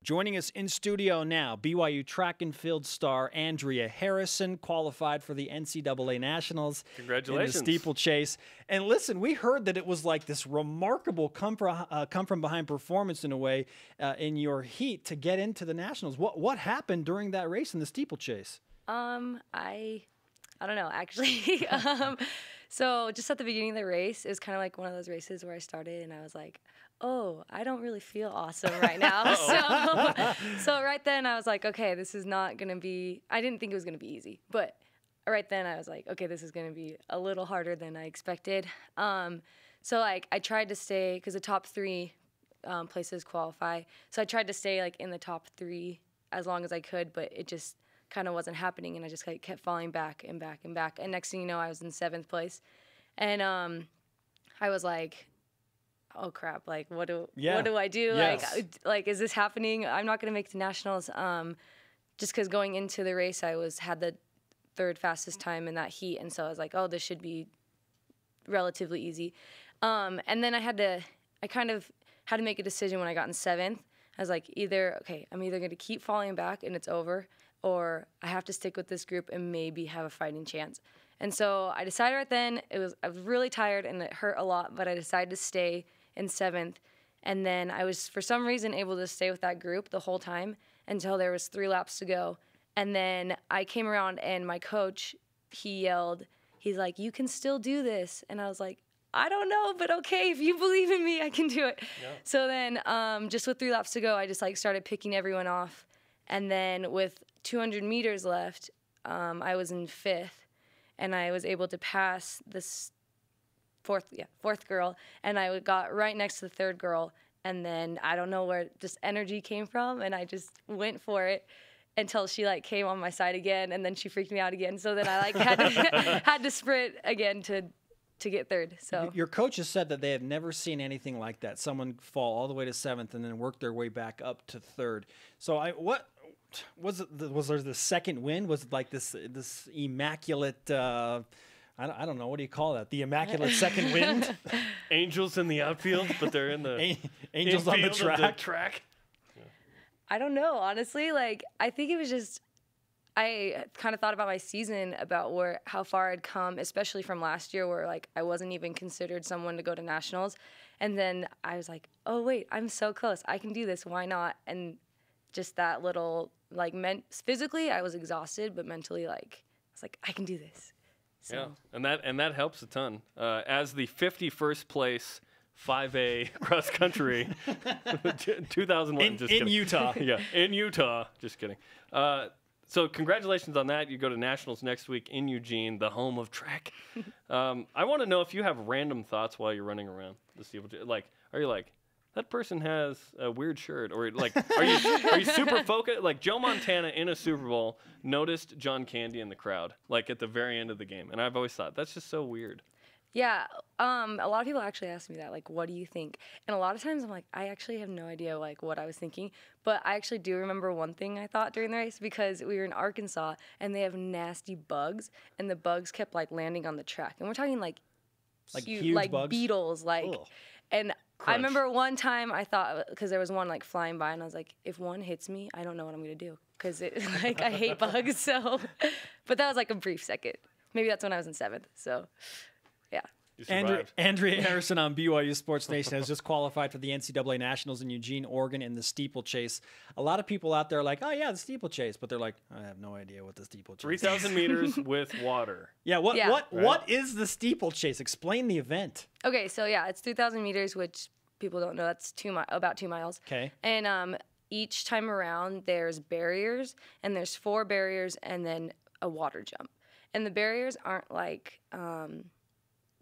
Joining us in studio now, BYU track and field star Andrea Harrison, qualified for the NCAA Nationals. Congratulations. In the Steeple Chase. And listen, we heard that it was like this remarkable come from behind performance in a way in your heat to get into the Nationals. What happened during that race in the Steeple Chase? I don't know, actually. So just at the beginning of the race, it was kind of like one of those races where I started and I was like, oh, I don't really feel awesome right now. So right then I was like, okay, this is not going to be, I didn't think it was going to be easy. But right then I was like, okay, this is going to be a little harder than I expected. So like I tried to stay, because the top three places qualify. So I tried to stay like in the top three as long as I could, but it just kind of wasn't happening. And I just kept falling back and back and back. And next thing you know, I was in 7th place. And I was like, oh crap, like what do I do? Yes. Like is this happening? I'm not gonna make the nationals. Just because going into the race I had the 3rd fastest time in that heat, and so I was like, oh, this should be relatively easy. And then I kind of had to make a decision when I got in 7th. I was like, I'm either gonna keep falling back and it's over, or I have to stick with this group and maybe have a fighting chance. And so I decided right then, I was really tired and it hurt a lot, but I decided to stay in 7th. And then I was, for some reason, able to stay with that group the whole time until there was 3 laps to go. And then I came around and my coach, he yelled, he's like, you can still do this. And I was like, I don't know, but okay, if you believe in me, I can do it. Yeah. So then just with 3 laps to go, I just started picking everyone off. And then with 200 meters left, I was in 5th. And I was able to pass this fourth girl, and I got right next to the 3rd girl, and then I don't know where this energy came from, and I just went for it until she came on my side again, and then she freaked me out again. So then I had to sprint again to get 3rd. So your coach has said that they have never seen anything like that. Someone fall all the way to 7th and then work their way back up to 3rd. So what was it? Was there the second win? Was it like this immaculate? I don't know. What do you call that? The immaculate second wind? Angels in the outfield, but they're in the angels on the track. Yeah. I don't know, honestly. I think it was just I kind of thought about my season, about how far I'd come, especially from last year, where I wasn't even considered someone to go to nationals, and then I was like, oh wait, I'm so close. I can do this. Why not? And just that little physically, I was exhausted, but mentally, I was like, I can do this. So. Yeah, and that helps a ton. As the 51st place 5A cross country, 2001. In Utah. Yeah, in Utah. Just kidding. So congratulations on that. You go to nationals next week in Eugene, the home of track. I want to know if you have random thoughts while you're running around the Steeple. Are you like, that person has a weird shirt, or are you super focused? Like Joe Montana in a Super Bowl noticed John Candy in the crowd, at the very end of the game, and I've always thought that's just so weird. Yeah, a lot of people actually ask me that, what do you think? And a lot of times I'm like, I actually have no idea what I was thinking, but I actually do remember one thing I thought during the race, because we were in Arkansas and they have nasty bugs, and the bugs kept landing on the track, and we're talking huge bugs? Beetles, Ugh. And Crunch. I remember one time I thought, because there was one flying by, and I was like, if one hits me, I don't know what I'm gonna do, because I hate bugs. So, but that was a brief second. Maybe that's when I was in 7th. So, yeah. Andrea Harrison on BYU Sports Nation has just qualified for the NCAA Nationals in Eugene, Oregon, in the Steeple Chase. A lot of people out there are like, oh yeah, the Steeple Chase, but they're like, I have no idea what the Steeple Chase is. 3,000 meters with water. Yeah. What is the Steeple Chase? Explain the event. Okay, so yeah, it's 3,000 meters, which people don't know. That's about 2 miles. Okay. And each time around, there's barriers, and there's 4 barriers, and then a water jump. And the barriers aren't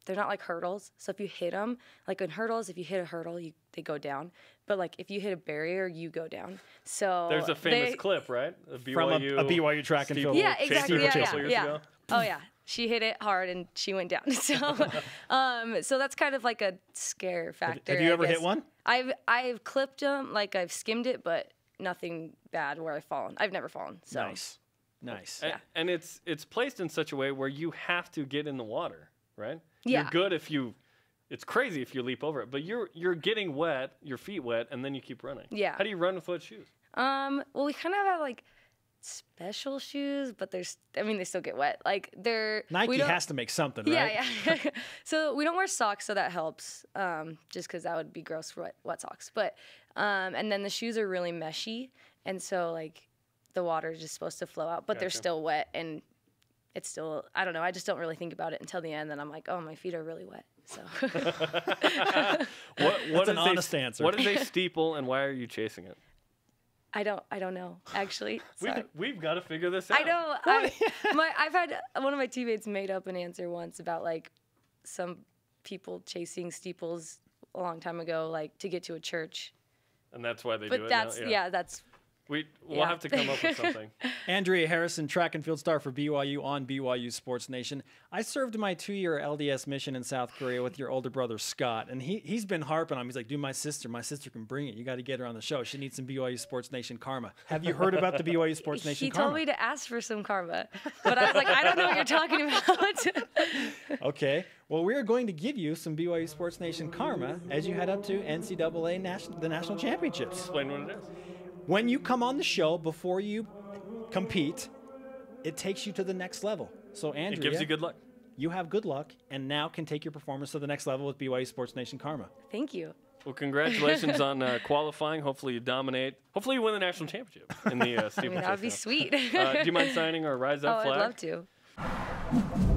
they're not like hurdles. So if you hit them, in hurdles, if you hit a hurdle, they go down. But if you hit a barrier, you go down. So there's a famous clip, right? From a BYU track and field. Yeah, exactly. Yeah. Oh yeah, she hit it hard and she went down. So that's kind of a scare factor. Have you ever hit one? I've clipped them, I've skimmed it, but nothing bad where I've fallen. I've never fallen. So. Nice. Yeah. And it's placed in such a way where you have to get in the water, right? Yeah. You're good if you it's crazy if you leap over it. But you're getting wet, your feet wet, and then you keep running. Yeah. How do you run with wet shoes? Well, we kind of have like special shoes, but they still get wet. Like Nike has to make something, right? Yeah. So we don't wear socks, so that helps. Just because that would be gross for wet socks. But and then the shoes are really meshy, and so like the water is just supposed to flow out, but they're still wet, and it's still, I don't know. I just don't really think about it until the end, and I'm like, oh, my feet are really wet. So. That's an honest answer. What is a steeple, and why are you chasing it? I don't know, actually. We've got to figure this out. I know. I've had one of my teammates made up an answer once about like some people chasing steeples a long time ago, like to get to a church. And that's why they do it. But that's that's. We'll have to come up with something. Andrea Harrison, track and field star for BYU on BYU Sports Nation. I served my 2-year LDS mission in South Korea with your older brother, Scott, and he's been harping on me. He's like, dude, my sister can bring it. You got to get her on the show. She needs some BYU Sports Nation karma. Have you heard about the BYU Sports Nation karma? He told me to ask for some karma, but I was like, I don't know what you're talking about. Okay. Well, we're going to give you some BYU Sports Nation karma as you head up to NCAA the national championships. Explain what it is. When you come on the show before you compete, it takes you to the next level. So, Andrea, it gives you good luck. You have good luck, and now can take your performance to the next level with BYU Sports Nation karma. Thank you. Well, congratulations on qualifying. Hopefully you dominate. Hopefully you win the national championship in the Steeple Chase. That would be sweet. Do you mind signing our Rise Up flag? I'd love to.